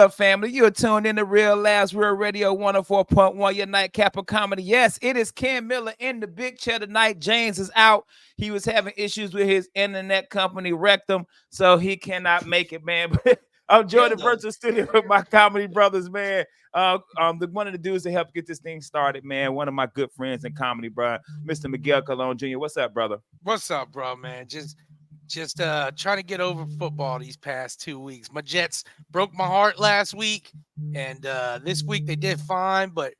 up, family? You're tuned in to Real Labs, Real Radio 104.1, your nightcap of comedy. Yes, it is Ken Miller in the big chair tonight. James is out. He was having issues with his internet company, Rectum, so he cannot make it, man. But I'm joined in virtual studio with my comedy brothers, man. One of the dudes to help get this thing started, man. One of my good friends in comedy, bro, Mr. Miguel Colon Jr. What's up, brother? What's up, bro, man? Just trying to get over football these past 2 weeks. My Jets broke my heart last week, and this week they did fine, but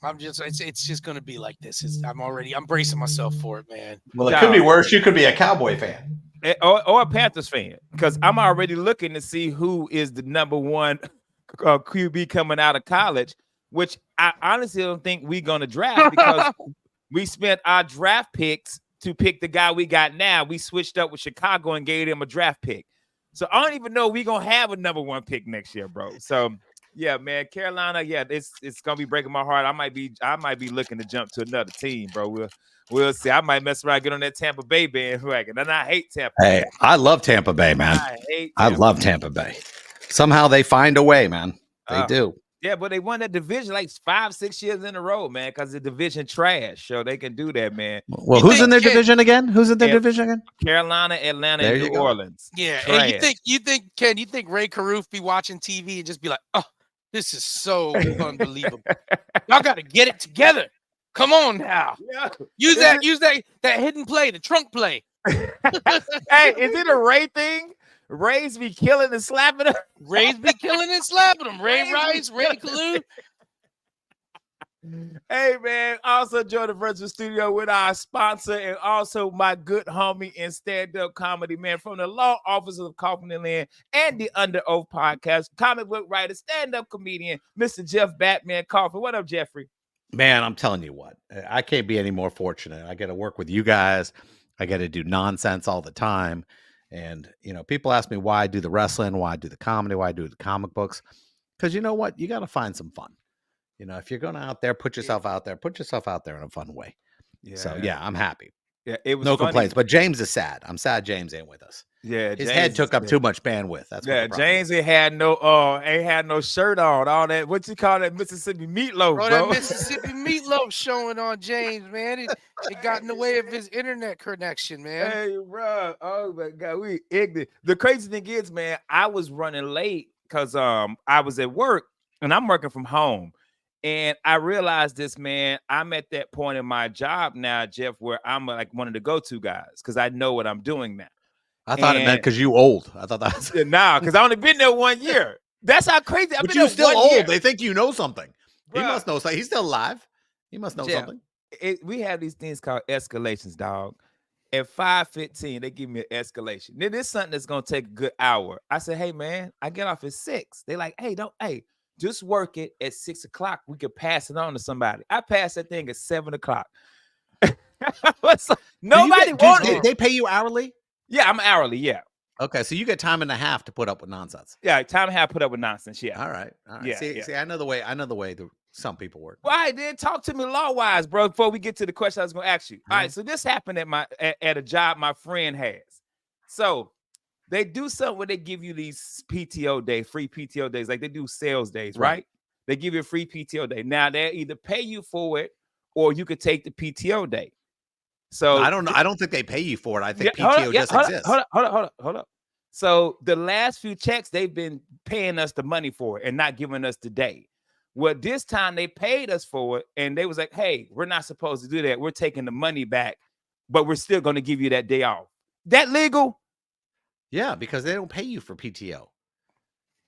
it's just gonna be like this. I'm bracing myself for it, man. Well, it could be worse. You could be a Cowboy fan. Or a Panthers fan, because I'm already looking to see who is the number one QB coming out of college, which I honestly don't think we're going to draft because we spent our draft picks to pick the guy we got now. We switched up with Chicago and gave them a draft pick. So I don't even know we're going to have a number one pick next year, bro. So, yeah, man, Carolina, yeah, it's going to be breaking my heart. I might be looking to jump to another team, bro. We'll see. I might mess around, get on that Tampa Bay bandwagon. And I hate Tampa Bay. Hey, I love Tampa Bay, man. I love Tampa Bay. Somehow they find a way, man. They do. Yeah, but they won that division like 5-6 years in a row, man, because the division trash. So they can do that, man. Well, who's in their division again? Who's in their division again? Carolina, Atlanta, and New Orleans. Yeah, trash. And you think Ray Caruth be watching TV and just be like, oh, this is so unbelievable. Y'all got to get it together. Come on now. Yeah. Use that hidden play, the trunk play. Hey, is it a Ray thing? Rays be killing and slapping them. Rays be killing and slapping them. Ray Rice, Ray Kalu. Hey, man. Also join the virtual studio with our sponsor and also my good homie in stand-up comedy, man, from the law office of Kaufman and Lynn and the Under Oath podcast, comic book writer, stand-up comedian, Mr. Jeff Batman Kaufman. What up, Jeffrey? Man, I'm telling you what, I can't be any more fortunate. I get to work with you guys. I get to do nonsense all the time. And, people ask me why I do the wrestling, why I do the comedy, why I do the comic books. Because you know what? You got to find some fun. If you're going out there, put yourself out there in a fun way. Yeah. So, yeah, I'm happy. Yeah, it was no complaints. But James is sad. I'm sad James ain't with us. Yeah, his head took up too much bandwidth. That's what James ain't had no shirt on. All that, what you call that Mississippi meatloaf, bro? That Mississippi meatloaf showing on James, man. It got in the way of his internet connection, man. Hey, bro. Oh my God, we ignorant. The crazy thing is, man, I was running late because I was at work and I'm working from home. And I realized this, man, I'm at that point in my job now, Jeff, where I'm like one of the go-to guys because I know what I'm doing now. I thought it meant because you old. I thought that was nah, because I only been there 1 year. That's how crazy. But you still old. Year. They think you know something. Bruh. He must know something. He's still alive. He must know something. We have these things called escalations, dog. At 5:15, they give me an escalation. Then there's something that's gonna take a good hour. I said, hey man, I get off at 6. They like, hey, just work it at 6 o'clock. We could pass it on to somebody. I passed that thing at 7 o'clock. Nobody wanted it. They pay you hourly? Yeah, I'm hourly. Yeah. Okay, so you get time and a half to put up with nonsense. Yeah, time and a half to put up with nonsense. Yeah. All right. Yeah. See, I know the way. Some people work. Why did talk to me law-wise, bro? Before we get to the question I was going to ask you. All right. So this happened at a job my friend has. So they do something where they give you these PTO days, free PTO days, like they do sales days, right? They give you a free PTO day. Now they either pay you for it or you could take the PTO day. So I don't know. I don't think they pay you for it. I think PTO just exists. Hold up. So the last few checks, they've been paying us the money for it and not giving us the day. Well, this time they paid us for it and they was like, hey, we're not supposed to do that. We're taking the money back, but we're still going to give you that day off. That legal? Yeah, because they don't pay you for PTO.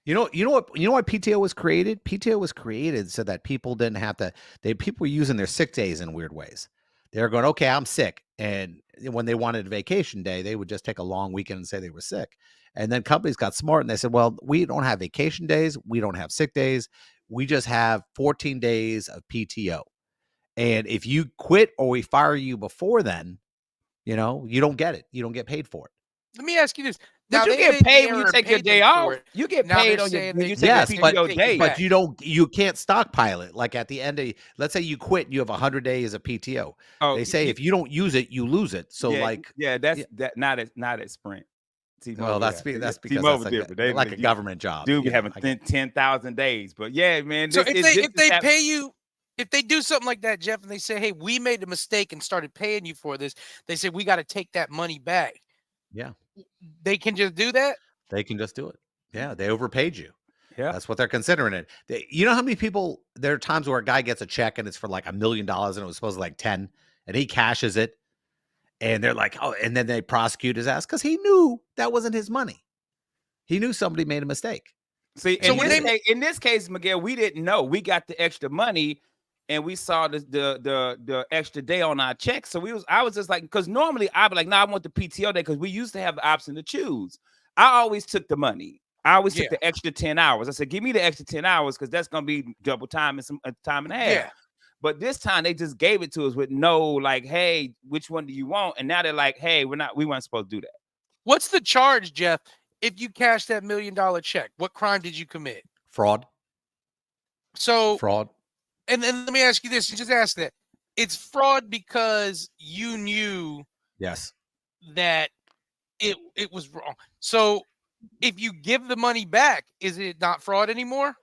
You know why PTO was created? PTO was created so that people didn't have to. People were using their sick days in weird ways. They were going, okay, I'm sick, and when they wanted a vacation day, they would just take a long weekend and say they were sick. And then companies got smart and they said, well, we don't have vacation days, we don't have sick days, we just have 14 days of PTO. And if you quit or we fire you before then, you don't get it. You don't get paid for it. Let me ask you this. Now, you get paid when you take your day off. You get paid on when you take your PTO day. But you can't stockpile it. Like at the end of, let's say you quit and you have 100 days of PTO. They say if you don't use it, you lose it. So that's not at Sprint. T-Mobile, that's yeah. because T-Mobile that's different. They like a government job. Dude be you know, having I get it. 10,000 days. But yeah, man. So This, if they pay you, if they do something like that, Jeff, and they say, "Hey, we made a mistake and started paying you for this," they say we got to take that money back. Yeah. They can just do that. They can just do it. Yeah, they overpaid you. yeah. That's what they're considering it. You know how many people, there are times where a guy gets a check and it's for like $1 million and it was supposed to like 10 and he cashes it and they're like, oh, and then they prosecute his ass because he knew that wasn't his money. He knew somebody made a mistake. See, So in this case, Miguel, we didn't know. We got the extra money and we saw the extra day on our check. So I was just like, because normally I'd be like, I want the PTO day because we used to have the option to choose. I always took the money. I always took the extra 10 hours. I said, give me the extra 10 hours because that's going to be double time and some time and a half. Yeah. But this time they just gave it to us with no, like, hey, which one do you want? And now they're like, hey, we weren't supposed to do that. What's the charge, Jeff? If you cash that $1 million check, what crime did you commit? Fraud. So Fraud. And then let me ask you this, and just ask that. It's fraud because you knew Yes. that it was wrong. So if you give the money back, is it not fraud anymore?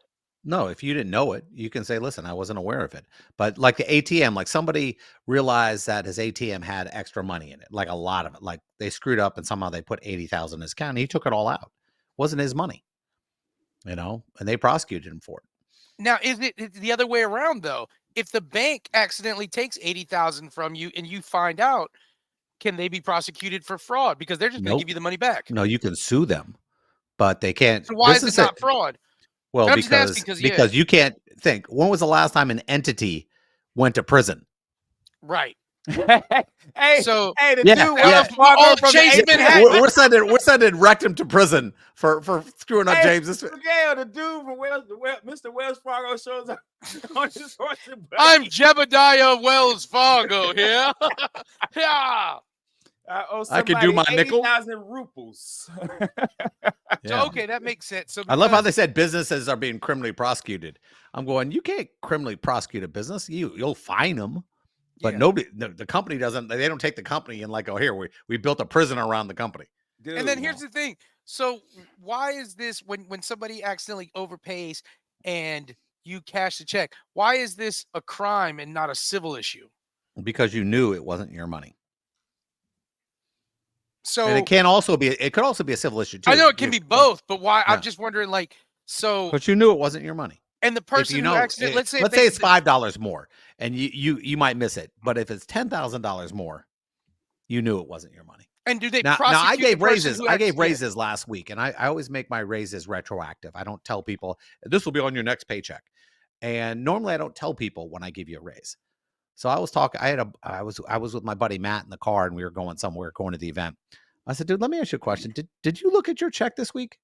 No, if you didn't know it, you can say, listen, I wasn't aware of it. But like the ATM, like somebody realized that his ATM had extra money in it, like a lot of it. Like they screwed up and somehow they put 80,000 in his account. And he took it all out. Wasn't his money, and they prosecuted him for it. Now, it's the other way around though? If the bank accidentally takes 80,000 from you and you find out, can they be prosecuted for fraud because they're just going to give you the money back? No, you can sue them, but they can't. So why is it not fraud? Well, I'm just asking because you can't think. When was the last time an entity went to prison? Right. hey, so the yeah, dude all Chase Manhattan. We're sending Rectum to prison for screwing up James. Miguel, the dude from Mr. Wells Fargo shows up on his horse. I'm Jebediah Wells Fargo here. Yeah. I could do my nickel. 80,000 ruples. So, okay, that makes sense. So I love how they said businesses are being criminally prosecuted. I'm going, you can't criminally prosecute a business. You'll fine them, but nobody, the company doesn't. They don't take the company and like, oh, here we built a prison around the company. Dude, and then here's the thing. So why is this when somebody accidentally overpays and you cash the check? Why is this a crime and not a civil issue? Because you knew it wasn't your money. So and it could also be a civil issue too. I know it can be both, but why? Yeah. I'm just wondering, like, so. But you knew it wasn't your money. And the person who accidentally, let's say it's $5 more, and you might miss it. But if it's $10,000 more, you knew it wasn't your money. And do they now prosecute I gave raises. I gave raises last week, and I always make my raises retroactive. I don't tell people this will be on your next paycheck. And normally I don't tell people when I give you a raise. So I was talking. I was with my buddy Matt in the car, and we were going somewhere, going to the event. I said, dude, let me ask you a question. Did you look at your check this week?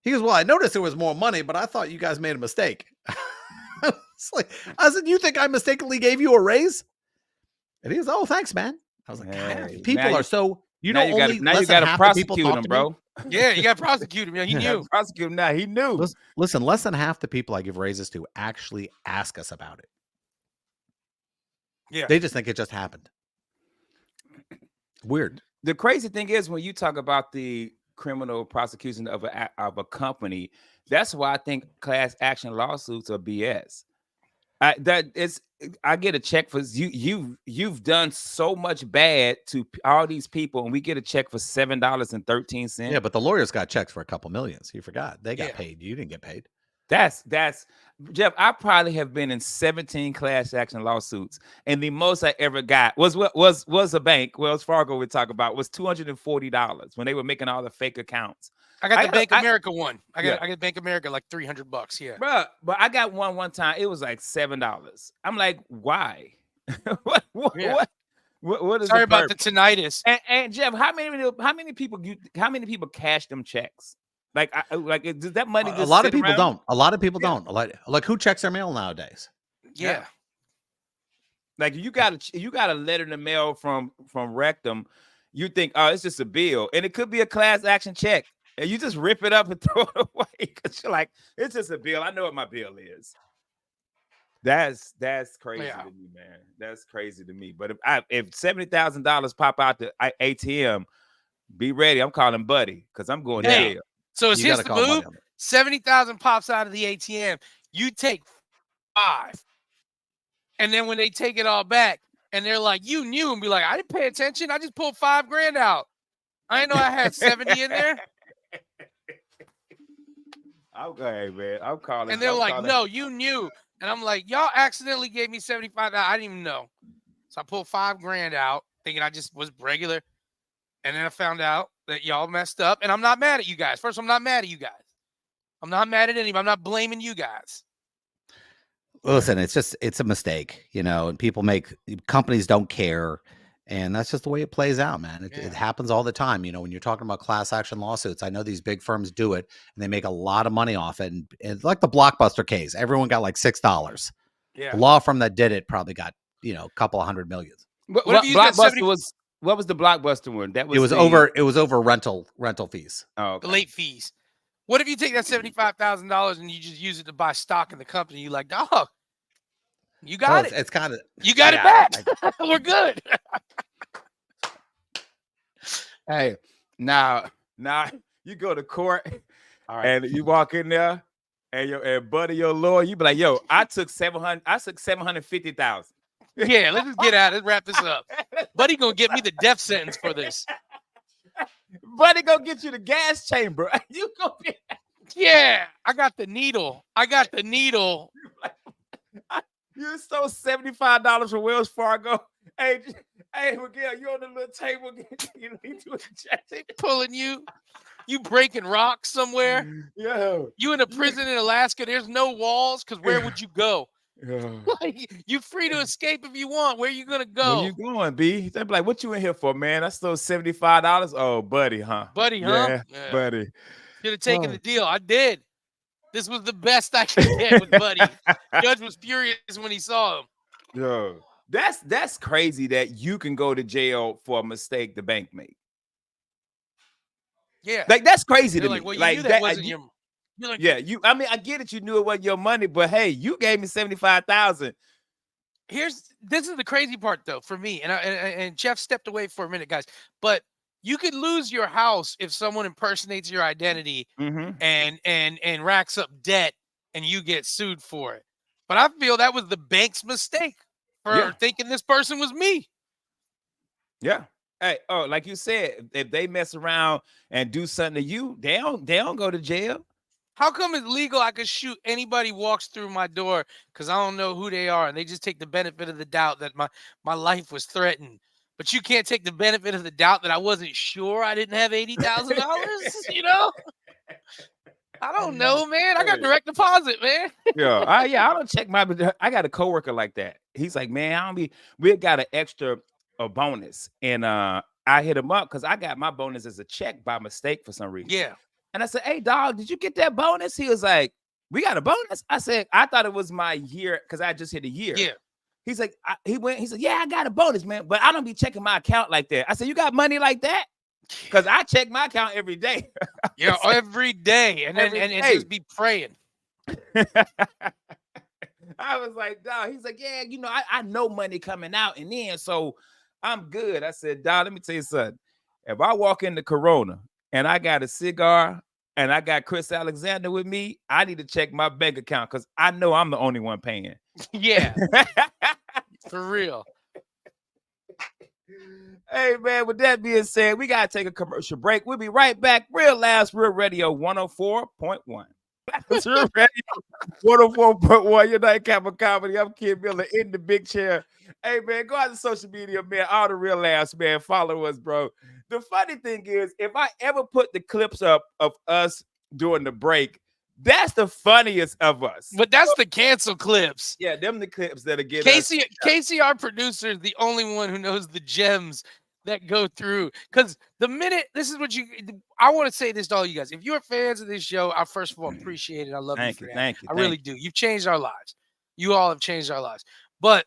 He goes, well, I noticed there was more money, but I thought you guys made a mistake. I said, you think I mistakenly gave you a raise? And he goes, oh, thanks, man. I was like, God, people are so you got to prosecute him, bro. Yeah, you got to prosecute him. Yeah, he knew. Prosecute him now. He knew. Listen, less than half the people I give raises to actually ask us about it. Yeah, they just think it just happened. Weird. The crazy thing is when you talk about the criminal prosecution of a company, that's why I think class action lawsuits are BS. I get a check for you've done so much bad to all these people, and we get a check for $7.13. Yeah, but the lawyers got checks for a couple millions. You forgot they got paid. You didn't get paid. That's Jeff. I probably have been in 17 class action lawsuits, and the most I ever got was a bank, Wells Fargo. We talk about was $240 when they were making all the fake accounts. I got the Bank of America one. I got Bank of America like $300. Yeah, bro. But I got one time. It was like $7. I'm like, why? What is? Sorry about the tinnitus. And Jeff, how many people cash them checks? Like does that money? A lot of people don't. A lot of people don't. Like who checks their mail nowadays? Yeah. Like you got a letter in the mail from Rectum. You think, oh, it's just a bill, and it could be a class action check. And you just rip it up and throw it away because you're like, it's just a bill. I know what my bill is. That's crazy to me, man. That's crazy to me. But if $70,000 pop out the ATM, Be ready. I'm calling Buddy because I'm going to Hey. jail. So it's You here's gotta the call move. money on it. 70,000 pops out of the ATM. You take 5. And then when they take it all back and they're like, you knew, and be like, I didn't pay attention. I just pulled $5,000 out. I didn't know I had 70 in there. Okay, man. I'm calling. And they're I'm like, calling- no, you knew. And I'm like, y'all accidentally gave me 75. I didn't even know. So I pulled $5,000 out, thinking I just was regular. And then I found out that y'all messed up. And I'm not mad at you guys. First, I'm not mad at you guys. I'm not mad at anybody. I'm not blaming you guys. Listen, it's a mistake, and companies don't care. And that's just the way it plays out, man. It happens all the time. When you're talking about class action lawsuits, I know these big firms do it and they make a lot of money off it. And like the Blockbuster case, everyone got like $6. Yeah. The law firm that did it probably got, a couple of $100 million. What if you use that Blockbuster 70 was? What was the Blockbuster one? That was. It was over rental fees. Oh, okay. the late fees. What if you take that $75,000 and you just use it to buy stock in the company? You like, dog, you got it. It's kind of You got it back. We're good. Hey, now you go to court all right. and you walk in there and buddy your lawyer, you be like, yo, I took 750,000. Yeah, let's just get out. Let's wrap this up. Buddy gonna get me the death sentence for this. Buddy gonna get you the gas chamber. You gonna be Yeah, I got the needle. you stole $75 from Wells Fargo. Hey, Miguel, you on the little table. They pulling you. You breaking rocks somewhere. Yo. You in a prison in Alaska. There's no walls because where would you go? Like, you free to escape if you want. Where you gonna go? Where you going, B? They be like, what you in here for, man? I stole $75. Oh, buddy, huh? Buddy, huh? Yeah, buddy. Should have taken the deal. I did. This was the best I could get with Buddy. Judge was furious when he saw him. Yo, that's crazy that you can go to jail for a mistake the bank made. Yeah. Like that's crazy They're to like, me. well, you Like knew that wasn't your. You're like, yeah, I mean, I get it. You knew it wasn't your money, but hey, you gave me 75,000. This is the crazy part though for me, and Jeff stepped away for a minute, guys. But you could lose your house if someone impersonates your identity and racks up debt, and you get sued for it. But I feel that was the bank's mistake for thinking this person was me. Yeah. Hey, like you said, if they mess around and do something to you, they don't go to jail. How come it's legal? I could shoot anybody walks through my door because I don't know who they are, and they just take the benefit of the doubt that my life was threatened. But you can't take the benefit of the doubt that I wasn't sure I didn't have $80,000. I don't know, man. I got direct deposit, man. I don't check I got a coworker like that. He's like, man, we got an extra bonus, and I hit him up because I got my bonus as a check by mistake for some reason. Yeah. And I said, hey, dog, did you get that bonus? He was like, we got a bonus. I said, I thought it was my year because I just hit a year. Yeah. He's like, he said, yeah, I got a bonus, man, but I don't be checking my account like that. I said, you got money like that? Because I check my account every day. Yeah, every day. And just be praying. I was like, dog. He's like, yeah, I know money coming out and in, so I'm good. I said, dog, let me tell you something. If I walk into Corona and I got a cigar and I got Chris Alexander with me, I need to check my bank account because I know I'm the only one paying. Yeah. For real. Hey, man, with that being said, we got to take a commercial break. We'll be right back. Real Last Real Radio 104.1. That's Real Radio 104.1. Your Nightcap of Comedy. I'm Kid Miller in the big chair. Hey, man, go out to social media, man. All the Real Laughs, man. Follow us, bro. The funny thing is, if I ever put the clips up of us during the break, that's the funniest of us. But that's the cancel clips. Yeah, them the clips that'll get Casey, our producer, is the only one who knows the gems that go through. Because the minute, I want to say this to all you guys. If you're fans of this show, I first of all appreciate it. I love you for that. Thank you. I really do. You've changed our lives. You all have changed our lives. But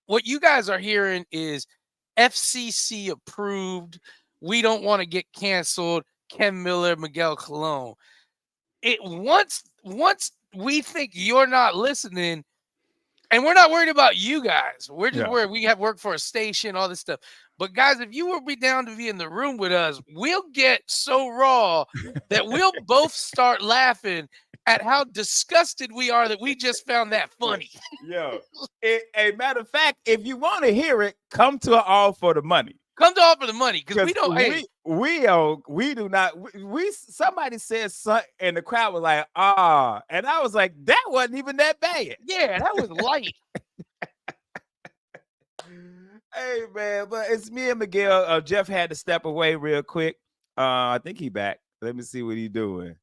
what you guys are hearing is FCC approved. We don't want to get canceled. Ken Miller, Miguel Colon. Once we think you're not listening, And we're not worried about you guys. We're just Yeah. worried. We have work for a station, all this stuff. But guys, if you would be down to be in the room with us, we'll get so raw that we'll both start laughing at how disgusted we are that we just found that funny. Yo, a matter of fact, if you want to hear it, come to All for the Money. Come to All for the Money because we don't. We do not. We somebody said something and the crowd was like, and I was like, that wasn't even that bad. Yeah, that was light. Hey man, but it's me and Miguel. Jeff had to step away real quick. I think he back. Let me see what he doing.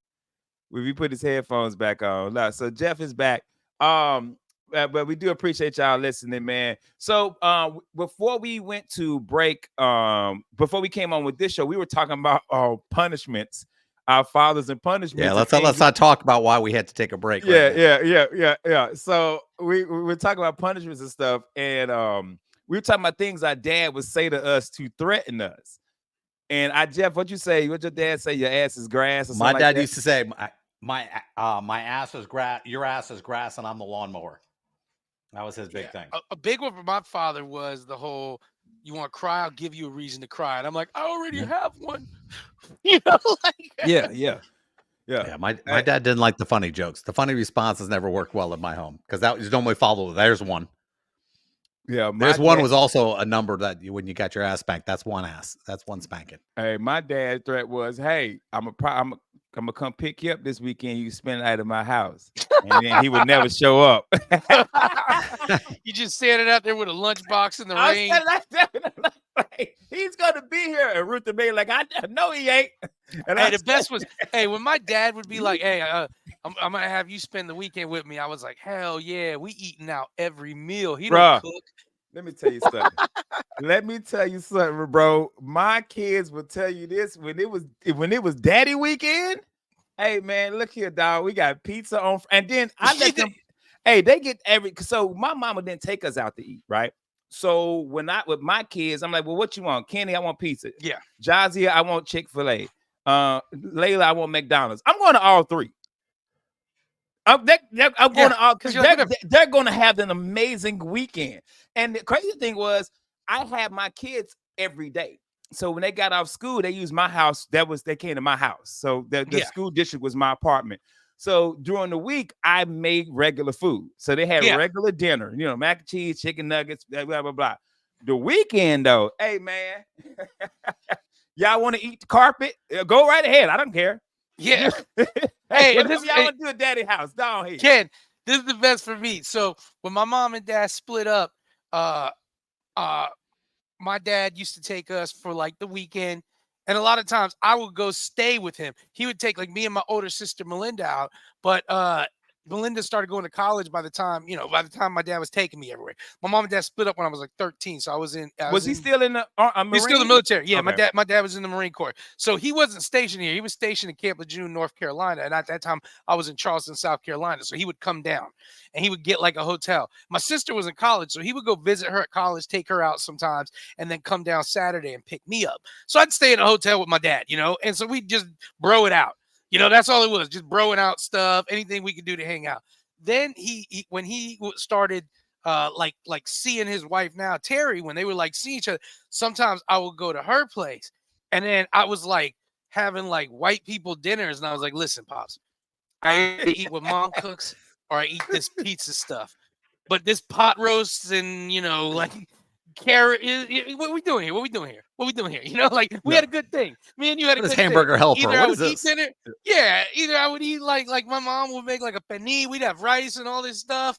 If he put his headphones back on. No, so Jeff is back. But we do appreciate y'all listening, man. So before we went to break, before we came on with this show, we were talking about punishments, our fathers and punishments. Yeah, let's not talk about why we had to take a break. Yeah. So we were talking about punishments and stuff, and we were talking about things our dad would say to us to threaten us. And Jeff, what'd you say? What'd your dad say? Your ass is grass? Or My something dad like used to say, my ass is grass, your ass is grass, and I'm the lawnmower. That was his big thing. A big one for my father was the whole, you want to cry, I'll give you a reason to cry. And I'm like, I already have one. Yeah. My dad didn't like the funny jokes. The funny responses never worked well in my home because that was normally followed. There's one. Yeah, there's one was also a number that when you got your ass spanked, that's one ass. That's one spanking. Hey, my dad's threat was, hey, I'm gonna come pick you up this weekend. You spend the night at my house, and then he would never show up. You just standing out there with a lunchbox in the rain. He's gonna be here, and Ruth and me like, I know he ain't. And hey, the best was, when my dad would be like, hey, I'm gonna have you spend the weekend with me. I was like, hell yeah, we eating out every meal. He don't cook. Let me tell you something. Bro. My kids will tell you this when it was daddy weekend. Hey man, look here, dog. We got pizza on, and then I let them. Hey, they get so my mama didn't take us out to eat, right? So with my kids, I'm like, well, what you want? Kenny, I want pizza. Yeah. Jazia, I want Chick-fil-A. Layla, I want McDonald's. I'm going to all three. I'm going to all because they're going to have an amazing weekend. And the crazy thing was, I had my kids every day. So when they got off school, they used my house. They came to my house. So the school district was my apartment. So during the week, I made regular food. So they had regular dinner, mac and cheese, chicken nuggets, blah, blah, blah. The weekend, though, hey, man, y'all want to eat the carpet? Go right ahead. I don't care. Yeah. Hey, y'all want to do a daddy house? Down here. Ken, this is the best for me. So when my mom and dad split up, my dad used to take us for like the weekend. And a lot of times I would go stay with him. He would take like me and my older sister Melinda out. But Melinda started going to college by the time my dad was taking me everywhere. My mom and dad split up when I was like 13. So was he still in the Marine? He's still in the military. Yeah, okay. my dad was in the Marine Corps. So he wasn't stationed here. He was stationed in Camp Lejeune, North Carolina. And at that time I was in Charleston, South Carolina. So he would come down and he would get like a hotel. My sister was in college, so he would go visit her at college, take her out sometimes, and then come down Saturday and pick me up. So I'd stay in a hotel with my dad, and so we just bro it out. That's all it was, just broing out stuff, anything we could do to hang out. Then when he started like seeing his wife now, Terry, when they were like seeing each other, sometimes I would go to her place, and then I was like having like white people dinners, and I was like, listen, Pops, I eat what Mom cooks, or I eat this pizza stuff. But this pot roast and like carrot, what are we doing here? What are we doing here? What are we doing here? Like we had a good thing. Me and you had a good hamburger helper. Either what I is would this? eat dinner. Yeah, either I would eat like my mom would make like a panini. We'd have rice and all this stuff.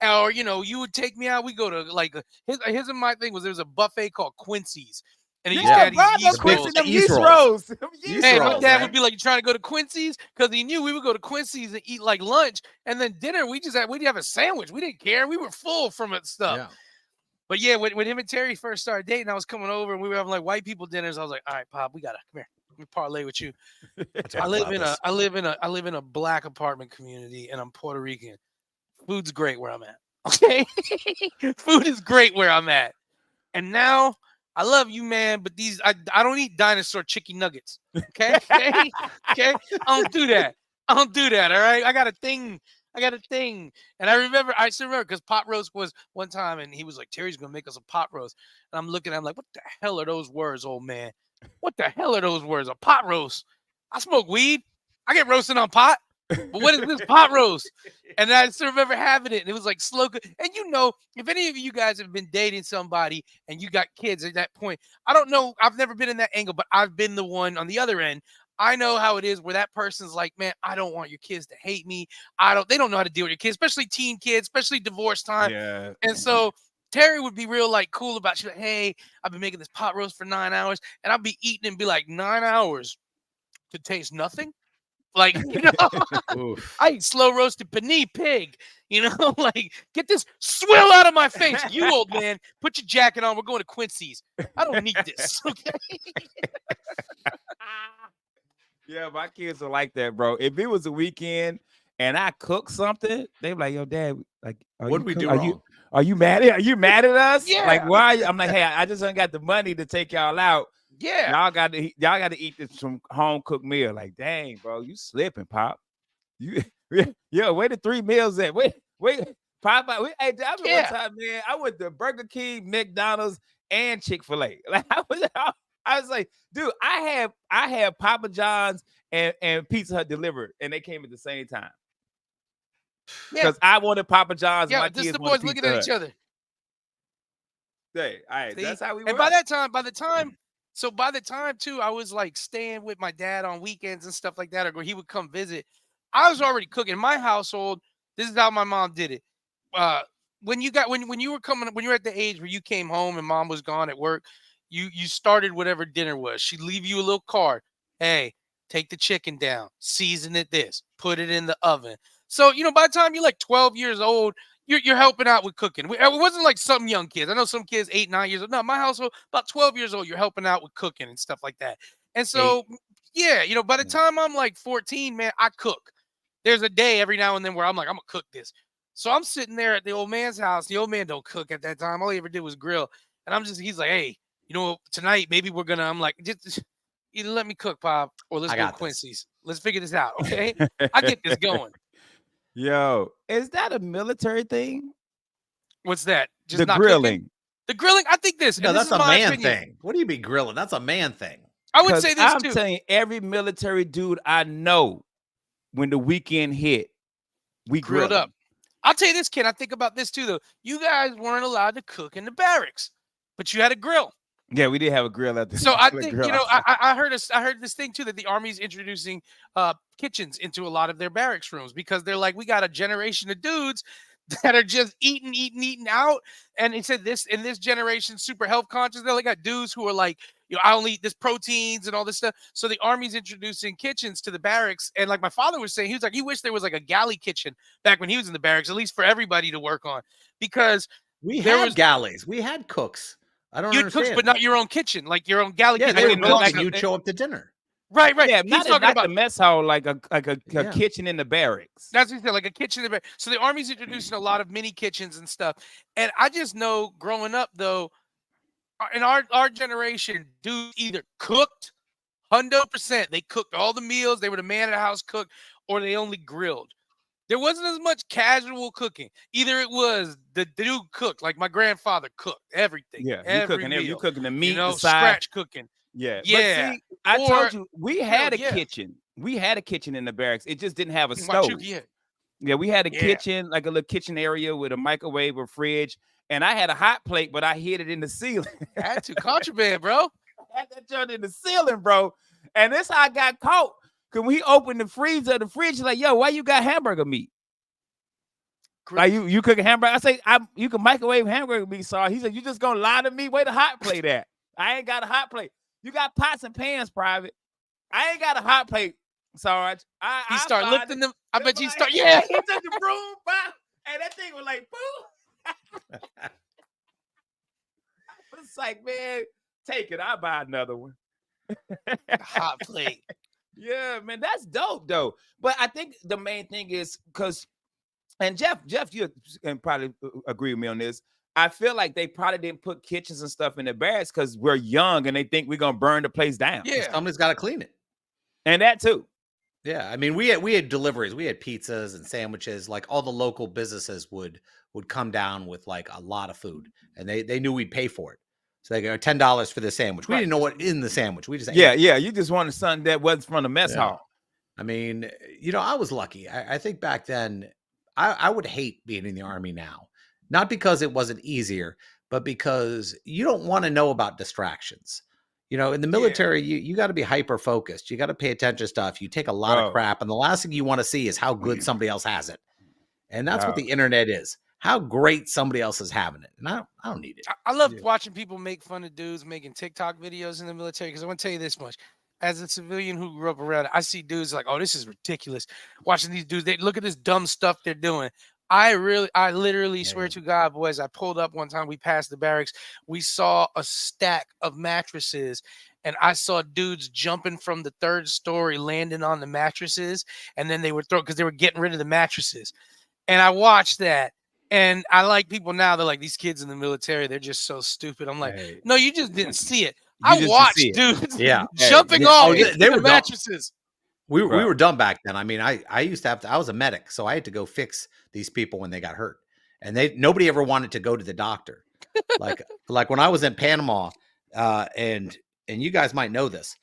Or you would take me out. We go to like his and my thing was there was a buffet called Quincy's. And he used to have these yeast rolls. Hey, my dad would be like, "You trying to go to Quincy's?" Because he knew we would go to Quincy's and eat like lunch, and then dinner we'd have a sandwich. We didn't care. We were full from it stuff. Yeah. But yeah, when him and Terry first started dating, I was coming over and we were having like white people dinners. I was like, "All right, Pop, we gotta come here. Let me parlay with you." I live in a black apartment community, and I'm Puerto Rican. Food's great where I'm at. Okay, food is great where I'm at, and now. I love you, man, but I don't eat dinosaur chicken nuggets. Okay? Okay? I don't do that. All right. I got a thing I got a thing. And I still remember because pot roast was one time, and he was like, Terry's gonna make us a pot roast. And I'm looking at him like, what the hell are those words, old man? What the hell are those words? A pot roast. I smoke weed. I get roasted on pot. But what is this pot roast? And I still remember having it. And it was like slow. And if any of you guys have been dating somebody and you got kids at that point, I don't know. I've never been in that angle, but I've been the one on the other end. I know how it is where that person's like, man, I don't want your kids to hate me. They don't know how to deal with your kids, especially teen kids, especially divorce time. Yeah. And so Terry would be real like cool about, she's like, hey, I've been making this pot roast for 9 hours, and I'll be eating and be like, 9 hours to taste nothing. Like, I eat slow roasted panini pig, like, get this swill out of my face. You old man, put your jacket on. We're going to Quincy's. I don't need this. Okay. Yeah, my kids are like that, bro. If it was a weekend and I cook something, they be like, yo, Dad, like, What did we do are wrong? you mad? Are you mad at us? Yeah. Like, why? Are you? I'm like, hey, I just ain't got the money to take y'all out. Yeah. Y'all got to eat this from home cooked meal. Like, dang, bro, you slipping, Pop. Where the 3 meals at? Wait, Pop. Hey, I remember one time, man, I went to Burger King, McDonald's, and Chick-fil-A. Like, I was like, dude, I have Papa John's and Pizza Hut delivered, and they came at the same time. Because I wanted Papa John's. Yeah, my this kids the boys looking at each other. Hey, all right, that's how we. And by the time too, I was like staying with my dad on weekends and stuff like that, or he would come visit. I was already cooking. In my household, this is how my mom did it. When you were at the age where you came home and mom was gone at work, you started whatever dinner was. She'd leave you a little card. Hey, take the chicken down, season it this, put it in the oven. So, by the time you're like 12 years old, you're helping out with cooking. It wasn't like some young kids. I know some kids 8, 9 years old. No, my household, about 12 years old, you're helping out with cooking and stuff like that. And so, by the time I'm like 14, man, I cook. There's a day every now and then where I'm like, I'm going to cook this. So I'm sitting there at the old man's house. The old man don't cook at that time. All he ever did was grill. And he's like, hey, tonight maybe we're going to, I'm like, just either let me cook, Pop, or let's go to Quincy's. Let's figure this out, okay? I get this going. Yo, is that a military thing? What's that? Just the not grilling. Cooking? The grilling, I think this. No, that's a man thing. What do you mean grilling? That's a man thing. I would say this I'm telling you, every military dude I know, when the weekend hit, we grilled up. I'll tell you this, Ken. I think about this too, though. You guys weren't allowed to cook in the barracks, but you had a grill. Yeah, we did have a grill at the. So I think I heard this thing too, that the Army's introducing kitchens into a lot of their barracks rooms, because they're like, we got a generation of dudes that are just eating out. And he said this in this generation, super health conscious. They like got dudes who are like, I only eat this proteins and all this stuff. So the Army's introducing kitchens to the barracks. And like my father was saying, he was like, he wished there was like a galley kitchen back when he was in the barracks, at least for everybody to work on, because we had galleys, we had cooks. I don't understand. Cooks, but not your own kitchen, like your own galley kitchen. They would cook and you'd show up to dinner. Right. Yeah, he's talking about the mess hall, like a kitchen in the barracks. That's what he said, like a kitchen in the barracks. So the Army's introducing a lot of mini kitchens and stuff. And I just know, growing up though, in our generation, dudes either cooked 100%. They cooked all the meals. They were the man of the house cook, or they only grilled. There wasn't as much casual cooking. Either it was the dude cooked, like my grandfather cooked everything. Yeah, you cooking the meat, the scratch cooking. Yeah. Yeah. But see, I told you, we had a kitchen. We had a kitchen in the barracks. It just didn't have a stove. Yeah, we had a kitchen, like a little kitchen area with a microwave or fridge. And I had a hot plate, but I hid it in the ceiling. Had to contraband, bro. I had that joint in the ceiling, bro. And that's how I got caught. Because when he opened the freezer, the fridge is like, yo, why you got hamburger meat? Like you cooking hamburger? I say, you can microwave hamburger meat, Sarge. He said, you just gonna lie to me? Where the hot plate at? I ain't got a hot plate. You got pots and pans, Private. I ain't got a hot plate, Sarge. He start lifting them. I bet you start. Yeah, he took the broom, and that thing was like, boom. It's like, man, take it. I'll buy another one. Hot plate. Yeah, man, that's dope, though. But I think the main thing is because, and Jeff, you can probably agree with me on this. I feel like they probably didn't put kitchens and stuff in the barracks because we're young and they think we're gonna burn the place down. Yeah, somebody's got to clean it, and that too. Yeah, I mean, we had deliveries, we had pizzas and sandwiches. Like all the local businesses would come down with like a lot of food, and they knew we'd pay for it. So they go $10 for the sandwich. We Right. didn't know what in the sandwich. We just ate Yeah, it. yeah. You just wanted something that wasn't from the mess Yeah. hall. I mean, I was lucky. I think back then, I would hate being in the Army now, not because it wasn't easier, but because you don't want to know about distractions. In the military, you got to be hyper focused. You got to pay attention to stuff. You take a lot of Bro. crap, and the last thing you want to see is how good somebody else has it. And that's what Dog. the internet is. How great somebody else is having it. And I don't need it. I love Yeah. watching people make fun of dudes making TikTok videos in the military because I want to tell you this much. As a civilian who grew up around it, I see dudes like, oh, this is ridiculous. Watching these dudes, they look at this dumb stuff they're doing. I literally swear Yeah. to God, boys, I pulled up one time, we passed the barracks, we saw a stack of mattresses, and I saw dudes jumping from the 3rd story, landing on the mattresses, and then they were thrown because they were getting rid of the mattresses. And I watched that. And I like people now, they're like, these kids in the military, they're just so stupid. I'm like, Hey, no, you just didn't see it. you I just didn't watched see it. dudes Yeah. jumping Yeah. off Oh, into they were the dumb. mattresses. We Bro. were dumb back then. I mean, I used to have to. I was a medic, so I had to go fix these people when they got hurt, and nobody ever wanted to go to the doctor. Like when I was in Panama, and you guys might know this,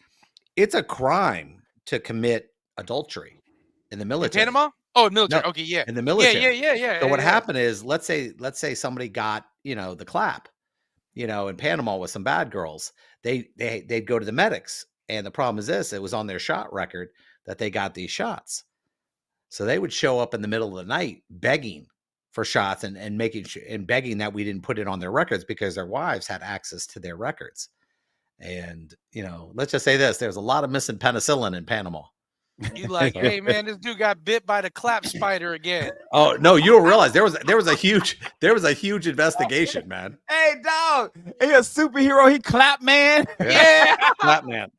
it's a crime to commit adultery in the In military. Panama? Oh, military. No, Okay, yeah. in the military. Yeah. So what yeah. happened is, let's say somebody got the clap, in Panama with some bad girls. They'd go to the medics, and the problem is this: it was on their shot record that they got these shots. So they would show up in the middle of the night begging for shots and begging that we didn't put it on their records because their wives had access to their records. And let's just say this: there's a lot of missing penicillin in Panama. You like, hey man, this dude got bit by the clap spider again. Oh no, you don't realize there was a huge investigation, man. Hey, dog. He a superhero. He clap, man. Yeah. Clap man.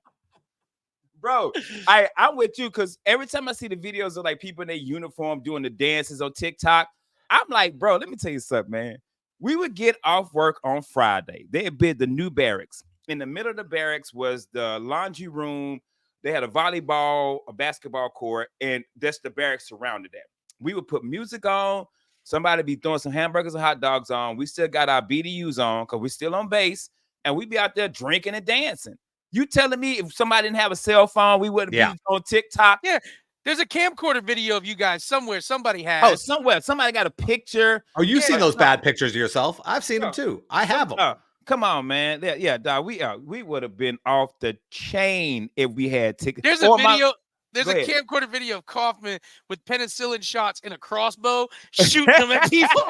Bro, I'm with you because every time I see the videos of like people in their uniform doing the dances on TikTok, I'm like, bro, let me tell you something, man. We would get off work on Friday. They had built the new barracks. In the middle of the barracks was the laundry room. They had a volleyball, a basketball court, and that's the barracks surrounded that. We would put music on. Somebody be throwing some hamburgers and hot dogs on. We still got our BDUs on because we're still on base, and we'd be out there drinking and dancing. You telling me if somebody didn't have a cell phone, we wouldn't be on TikTok? Yeah. There's a camcorder video of you guys somewhere. Somebody has. Oh, somewhere. Somebody got a picture. Oh, you've seen those no. bad pictures of yourself. I've seen them too. I have them. Come on, man. Yeah, dog. We would have been off the chain if we had tickets. There's a video. There's Go a ahead. camcorder video of Kaufman with penicillin shots and a crossbow shooting them at people.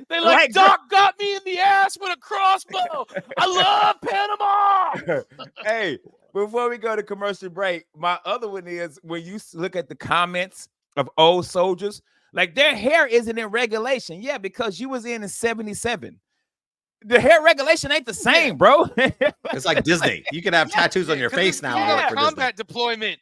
They like, Doc got me in the ass with a crossbow. I love Panama. Hey, before we go to commercial break, my other one is when you look at the comments of old soldiers, like their hair isn't in regulation. Yeah, because you was in 77. The hair regulation ain't the same, bro. It's like Disney. You can have tattoos on your face now and work for Disney. Combat deployment.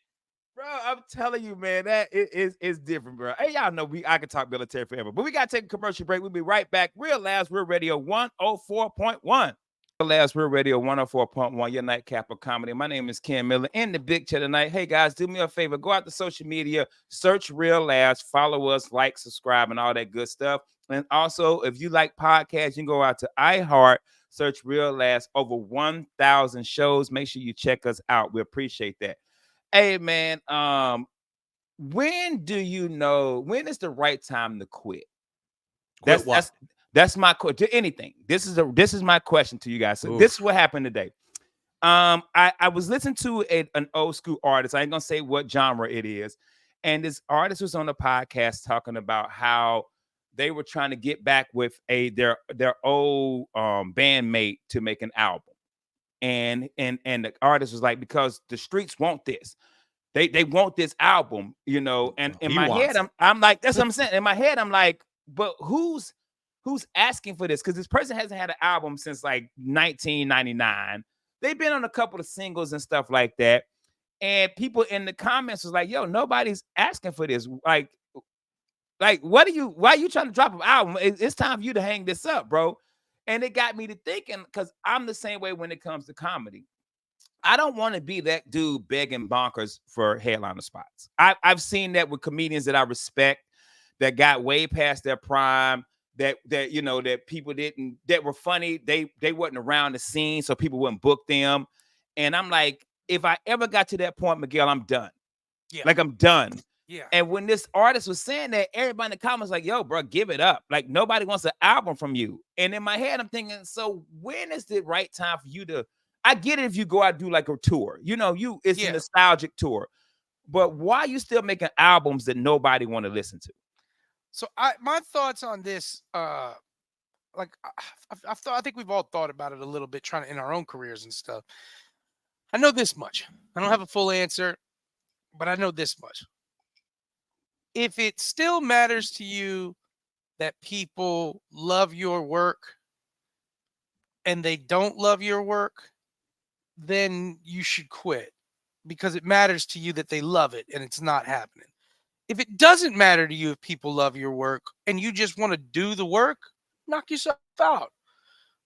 Bro, I'm telling you, man, that is different, bro. Hey, y'all know I can talk military forever, but we got to take a commercial break. We'll be right back. Real Last Real Radio 104.1. Real Last Real Radio 104.1, your nightcap of comedy. My name is Ken Miller in the big chair tonight. Hey, guys, do me a favor. Go out to social media, search Real Last, follow us, like, subscribe, and all that good stuff. And also, if you like podcasts, you can go out to iHeart, search Real Last, over 1,000 shows. Make sure you check us out. We appreciate that. Hey, man, when is the right time to quit? That's my question to anything. This is my question to you guys. So this is what happened today. I was listening to an old school artist. I ain't gonna say what genre it is. And this artist was on the podcast talking about how they were trying to get back with their old bandmate to make an album. And the artist was like, because the streets want this. They want this album, and in my head, I'm like, that's what I'm saying. In my head, I'm like, but who's asking for this? Because this person hasn't had an album since like 1999. They've been on a couple of singles and stuff like that. And people in the comments was like, yo, nobody's asking for this. Like, why are you trying to drop an album? It's time for you to hang this up, bro. And it got me to thinking, because I'm the same way when it comes to comedy. I don't want to be that dude begging bonkers for headliner spots. I've seen that with comedians that I respect that got way past their prime. That that people didn't that were funny. They wasn't around the scene, so people wouldn't book them. And I'm like, if I ever got to that point, Miguel, I'm done. Yeah. Like I'm done. Yeah. And when this artist was saying that, everybody in the comments like, yo, bro, give it up. Like nobody wants an album from you. And in my head, I'm thinking, so when is the right time for you to? I get it if you go out and do like a tour. It's a nostalgic tour. But why are you still making albums that nobody want to listen to? So my thoughts on this, I think we've all thought about it a little bit, trying to in our own careers and stuff. I know this much. I don't have a full answer, but I know this much. If it still matters to you that people love your work and they don't love your work, then you should quit because it matters to you that they love it and it's not happening. If it doesn't matter to you if people love your work and you just want to do the work, knock yourself out.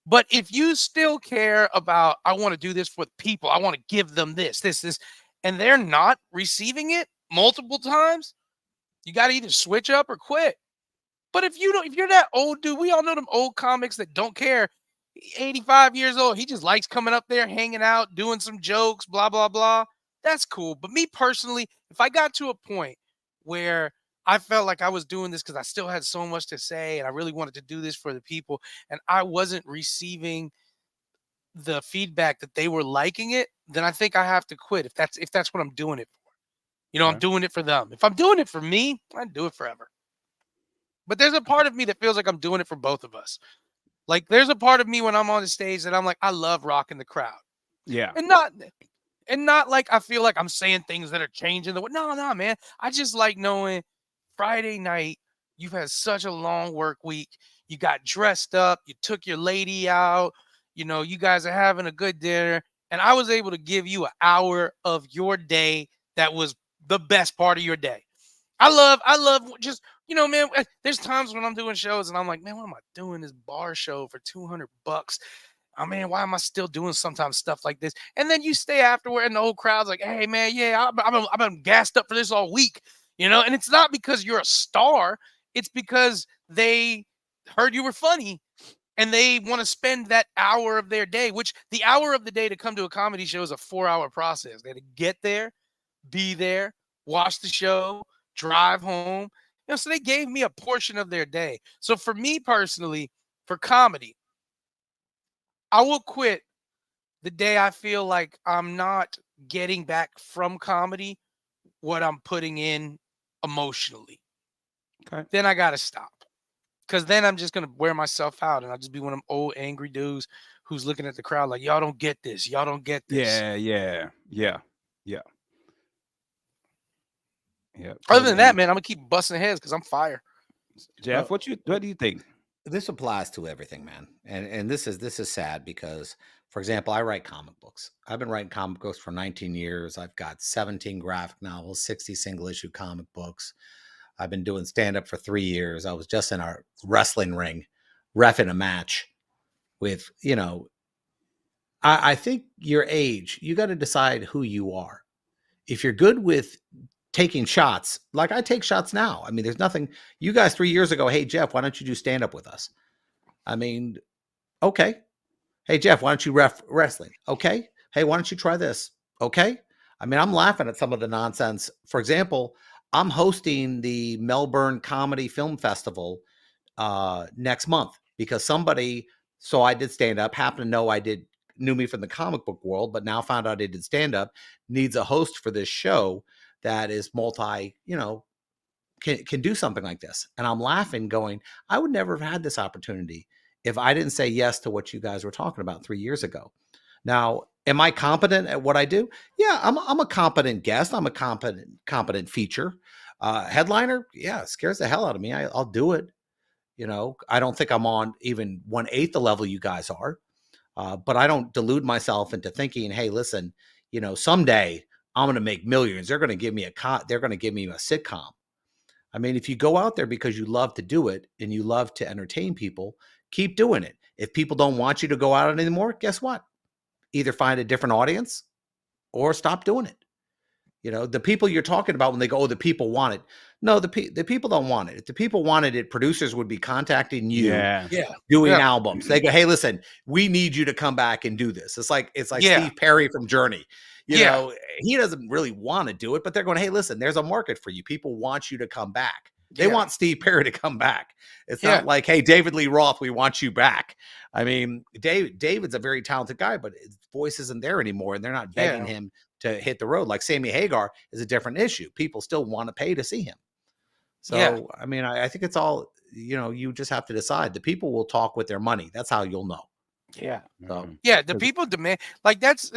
But if you still care about, I want to do this for people, I want to give them this, and they're not receiving it multiple times, you got to either switch up or quit. But if you're that old dude, we all know them old comics that don't care. 85 years old, he just likes coming up there, hanging out, doing some jokes, blah, blah, blah. That's cool. But me personally, if I got to a point where I felt like I was doing this because I still had so much to say and I really wanted to do this for the people and I wasn't receiving the feedback that they were liking it, then I think I have to quit if that's what I'm doing it for. I'm doing it for them. If I'm doing it for me, I'd do it forever. But there's a part of me that feels like I'm doing it for both of us. Like there's a part of me when I'm on the stage that I'm like, I love rocking the crowd. Yeah. And not like I feel like I'm saying things that are changing the way. No, man. I just like knowing Friday night, you've had such a long work week. You got dressed up, you took your lady out, you guys are having a good dinner. And I was able to give you an hour of your day that was the best part of your day. I love just, man, there's times when I'm doing shows and I'm like, man, what am I doing this bar show for $200? Oh man, why am I still doing sometimes stuff like this? And then you stay afterward and the whole crowd's like, hey man, yeah, I've been gassed up for this all week, and it's not because you're a star. It's because they heard you were funny and they want to spend that hour of their day, which the hour of the day to come to a comedy show is a 4-hour process. They had to get there, be there, watch the show, drive home. So they gave me a portion of their day. So for me personally, for comedy, I will quit the day I feel like I'm not getting back from comedy what I'm putting in emotionally. Okay. Then I got to stop. Because then I'm just going to wear myself out and I'll just be one of them old angry dudes who's looking at the crowd like, y'all don't get this. Y'all don't get this. Yeah. Other than that, man, I'm going to keep busting heads because I'm fire. Jeff, what do you think? This applies to everything, man. And this is sad because, for example, I write comic books. I've been writing comic books for 19 years. I've got 17 graphic novels, 60 single issue comic books. I've been doing stand-up for 3 years. I was just in our wrestling ring, reffing a match with, I think your age, you got to decide who you are. If you're good with taking shots, like I take shots now. I mean, there's nothing, you guys 3 years ago, hey, Jeff, why don't you do stand-up with us? I mean, okay. Hey, Jeff, why don't you ref wrestling? Okay. Hey, why don't you try this? Okay. I mean, I'm laughing at some of the nonsense. For example, I'm hosting the Melbourne Comedy Film Festival next month because somebody, so I did stand up, happened to know knew me from the comic book world, but now found out I did stand up, needs a host for this show that is multi, can do something like this. And I'm laughing going, I would never have had this opportunity if I didn't say yes to what you guys were talking about 3 years ago. Now, am I competent at what I do? Yeah, I'm a competent guest. I'm a competent feature. Headliner, yeah, scares the hell out of me. I'll do it. I don't think I'm on even 1/8 the level you guys are. But I don't delude myself into thinking, hey, listen, someday I'm going to make millions. They're going to give me a sitcom. I mean, if you go out there because you love to do it and you love to entertain people, keep doing it. If people don't want you to go out anymore, guess what? Either find a different audience or stop doing it. You know, the people you're talking about when they go, oh, the people want it. No, the people don't want it. If the people wanted it, producers would be contacting you, Yeah. Yeah. doing Yeah. albums. They go, hey, listen, we need you to come back and do this. It's like Yeah. Steve Perry from Journey. You Yeah. know, he doesn't really want to do it, but they're going, hey, listen, there's a market for you. People want you to come back. They Yeah. want Steve Perry to come back. It's Yeah. not like, hey, David Lee Roth, we want you back. I mean, David's a very talented guy, but his voice isn't there anymore, and they're not begging Yeah. him to hit the road. Like Sammy Hagar is a different issue. People still want to pay to see him. So, Yeah. I mean, I think it's all, you know, you just have to decide. The people will talk with their money. That's how you'll know. Yeah. So, Yeah. The 'Cause- people demand, like, that's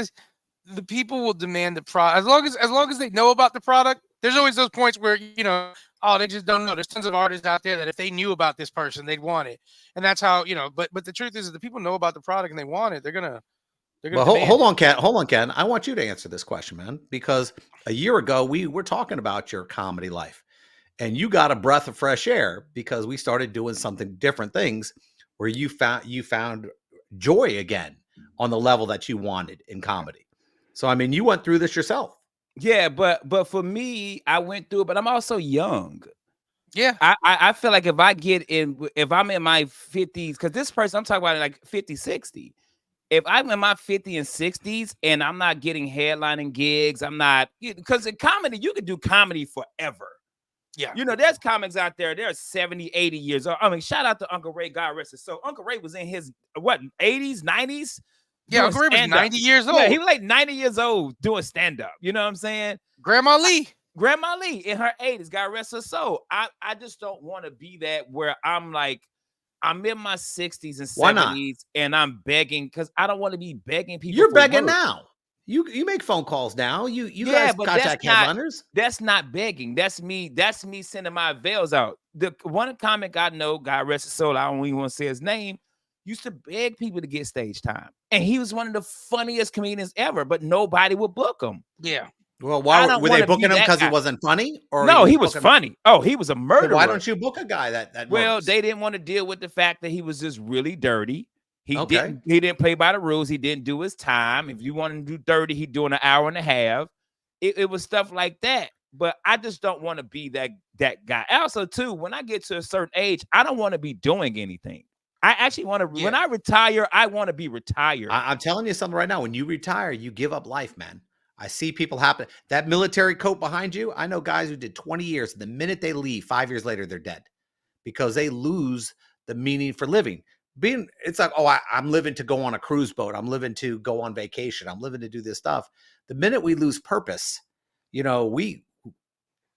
the people will demand the product as long as they know about the product. There's always those points where, you know, oh, they just don't know. There's tons of artists out there that if they knew about this person, they'd want it. And that's how, you know, but the truth is that the people know about the product and they want it. They're gonna well, demand hold it. on, Ken. Hold on, Ken. I want you to answer this question, man, because a year ago we were talking about your comedy life, and you got a breath of fresh air because we started doing something different things where you found joy again on the level that you wanted in comedy. So, I mean, you went through this yourself. Yeah, but for me, I went through it, but I'm also young. Yeah. I feel like if I'm in my 50s, because this person I'm talking about like 50, 60. If I'm in my 50s and 60s and I'm not getting headlining gigs, I'm not, because in comedy, you can do comedy forever. Yeah. You know, there's comics out there, they're 70, 80 years old. I mean, shout out to Uncle Ray, God rest his soul. Uncle Ray was in his, 80s, 90s? Yeah. doing Uncle Ray was stand-up. 90 years old. Yeah, he was like 90 years old doing stand-up. You know what I'm saying? Grandma Lee. Grandma Lee in her 80s, God rest her soul. I just don't want to be that where I'm like, I'm in my 60s and 70s Why not? and I'm begging because I don't want to be begging people. You're for begging work. now. You make phone calls now. You Yeah, guys but that's contact not- headliners. That's not begging. That's me sending my veils out. The one comic I know, God rest his soul, I don't even want to say his name, used to beg people to get stage time. And he was one of the funniest comedians ever, but nobody would book him. Yeah. Well, I why don't were they wanna be booking him that because he guy. wasn't funny? Or No, he was booking- funny. Oh, he was a So murderer. why don't you book a guy that Well, murders? they didn't want to deal with the fact that he was just really dirty. He Okay. didn't play by the rules. He didn't do his time. If you want to do 30, he'd do an hour and a half. It was stuff like that. But I just don't want to be that guy. Also, too, when I get to a certain age, I don't want to be doing anything. I actually want to, when I retire, I want to be retired. I'm telling you something right now. When you retire, you give up life, man. I see people happen. That military coat behind you, I know guys who did 20 years. The minute they leave, 5 years later, they're dead because they lose the meaning for living. It's like, oh, I'm living to go on a cruise boat. I'm living to go on vacation. I'm living to do this stuff. The minute we lose purpose, you know,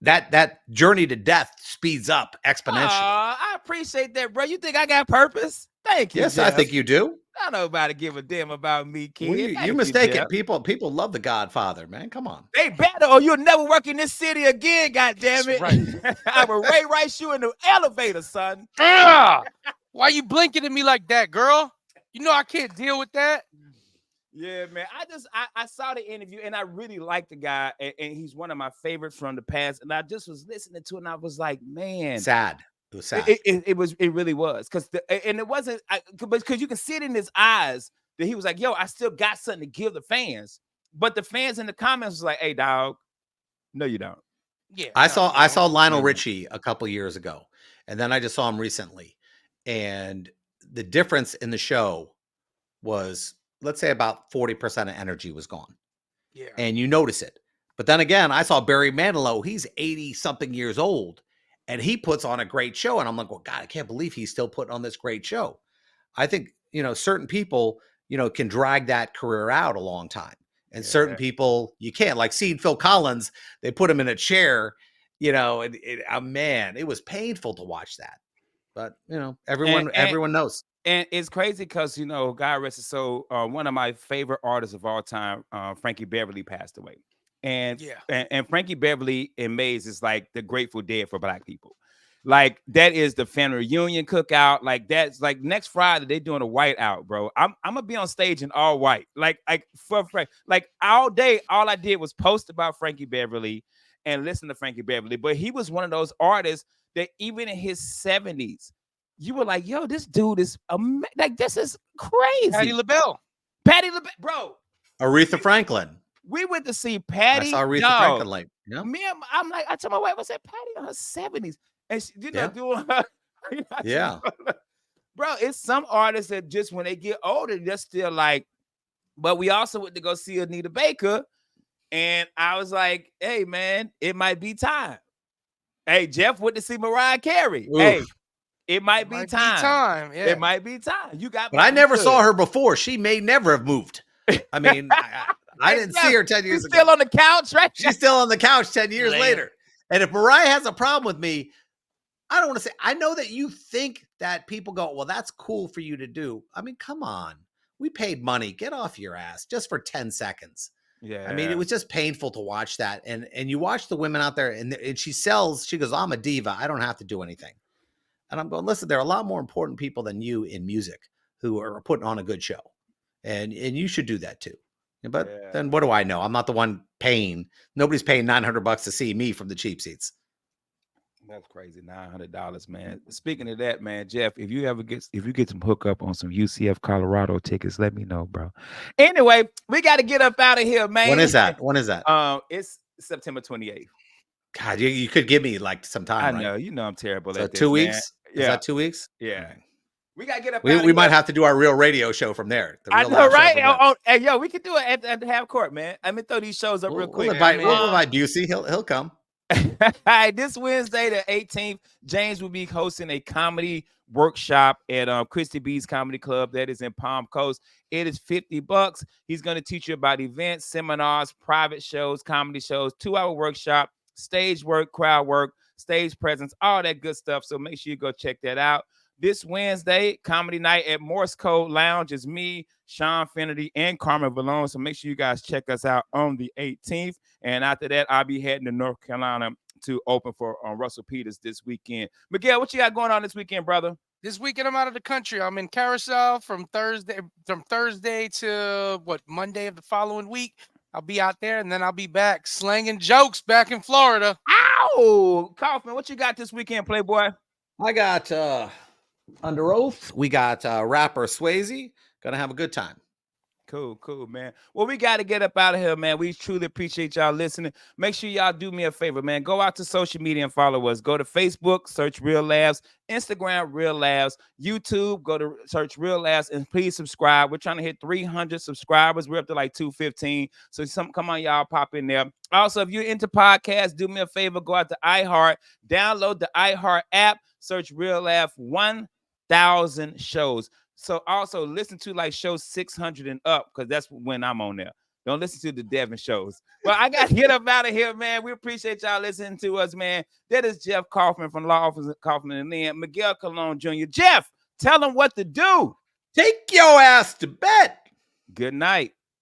that journey to death speeds up exponentially. I appreciate that, bro. You think I got purpose? Thank you. Yes, I Jeff. think you do. I don't nobody give a damn about me, kid. Well, Thank you mistaken. Jeff. People love The Godfather, man. Come on. They better, or you'll never work in this city again. God damn it! That's I will Ray Rice you in the elevator, son. Ugh! Why you blinking at me like that, girl? You know I can't deal with that. Yeah, man. I saw the interview and I really liked the guy, and he's one of my favorites from the past. And I just was listening to it, and I was like, man, Sad. It was sad. it really was and it wasn't because you can see it in his eyes that he was like, yo, I still got something to give the fans. But the fans in the comments was like, hey, dog, no, you don't. Yeah. I saw Lionel Mhm. Richie a couple years ago, and then I just saw him recently. And the difference in the show was, let's say, about 40% of energy was gone. Yeah. And you notice it. But then again, I saw Barry Manilow. He's 80 something years old, and he puts on a great show. And I'm like, well, God, I can't believe he's still putting on this great show. I think, you know, certain people, you know, can drag that career out a long time. And certain people, you can't. Like seeing Phil Collins, they put him in a chair, you know, and man, it was painful to watch that. But, you know, everyone knows. And it's crazy because, you know, God rest his soul, one of my favorite artists of all time, Frankie Beverly, passed away. And and Frankie Beverly in Maze is like the Grateful Dead for Black people. Like that is the family reunion cookout. Like that's like next Friday they're doing a white out, bro. I'm gonna be on stage in all white. Like for like all day, all I did was post about Frankie Beverly and listen to Frankie Beverly. But he was one of those artists that even in his 70s, you were like, yo, this dude is like, this is crazy. Patti LaBelle. Patti LaBelle, bro. Aretha Franklin. We went to see I Patty. saw Aretha Dog. Franklin late. Yeah. I'm like, I told my wife, I said, Patty in her 70s. And she, Yeah. doing her. Yeah. Bro, it's some artists that just when they get older, they're still like, but we also went to go see Anita Baker. And I was like, hey, man, it might be time. Hey, Jeff went to see Mariah Carey. Oof. Hey, it might be Might time. Yeah. It might be time. You got But I never saw her before. She may never have moved. I mean, I didn't see her 10 years She's ago. still on the couch, right? She's still on the couch 10 years Later. later. And if Mariah has a problem with me, I don't want to say, I know that you think that people go, well, that's cool for you to do. I mean, come on. We paid money. Get off your ass just for 10 seconds. Yeah. I mean, it was just painful to watch that. And you watch the women out there and she goes, I'm a diva. I don't have to do anything. And I'm going, listen, there are a lot more important people than you in music who are putting on a good show. And you should do that too. But then what do I know? I'm not the one paying. Nobody's paying $900 to see me from the cheap seats. That's crazy. $900, man. Speaking of that, man, Jeff, if you get some hookup on some UCF Colorado tickets, let me know, bro. Anyway, we got to get up out of here, man. When is that? It's September 28th. God, you could give me like some time. I know. You know I'm terrible So at this, 2 weeks? man. Yeah. Is that 2 weeks? Yeah. We got to get up We might have to do our real radio show from there. I know, right? Hey, yo, we could do it at the half court, man. Let me throw these shows up real quick. We'll invite Busey. He'll come. All right, this Wednesday, the 18th, James will be hosting a comedy workshop at Christy B's Comedy Club that is in Palm Coast. It is $50. He's going to teach you about events, seminars, private shows, comedy shows, 2-hour workshop, stage work, crowd work, stage presence, all that good stuff. So make sure you go check that out. This Wednesday, comedy night at Morse Code Lounge is me, Sean Finnerty, and Carmen Vallone. So make sure you guys check us out on the 18th. And after that, I'll be heading to North Carolina to open for Russell Peters this weekend. Miguel, what you got going on this weekend, brother? This weekend, I'm out of the country. I'm in Carousel from Thursday to Monday of the following week. I'll be out there, and then I'll be back slanging jokes back in Florida. Ow! Kaufman, what you got this weekend, Playboy? I got Under Oath. We got rapper Swayze. Gonna have a good time. Cool, man. Well, we got to get up out of here, man. We truly appreciate y'all listening. Make sure y'all do me a favor, man. Go out to social media and follow us. Go to Facebook, search Real Labs. Instagram, Real Labs. YouTube, go to search Real Labs, and please subscribe. We're trying to hit 300 subscribers. We're up to like 215. So come on, y'all, pop in there. Also, if you're into podcasts, do me a favor. Go out to iHeart. Download the iHeart app. Search Real Labs 1,000 shows. So also listen to like show 600 and up, because that's when I'm on there. Don't listen to the Devin shows. Well, I got to get up out of here, man. We appreciate y'all listening to us, man. That is Jeff Kaufman from Law Office of Kaufman and Lynn. Miguel Colon Jr. Jeff, tell them what to do. Take your ass to bed. Good night.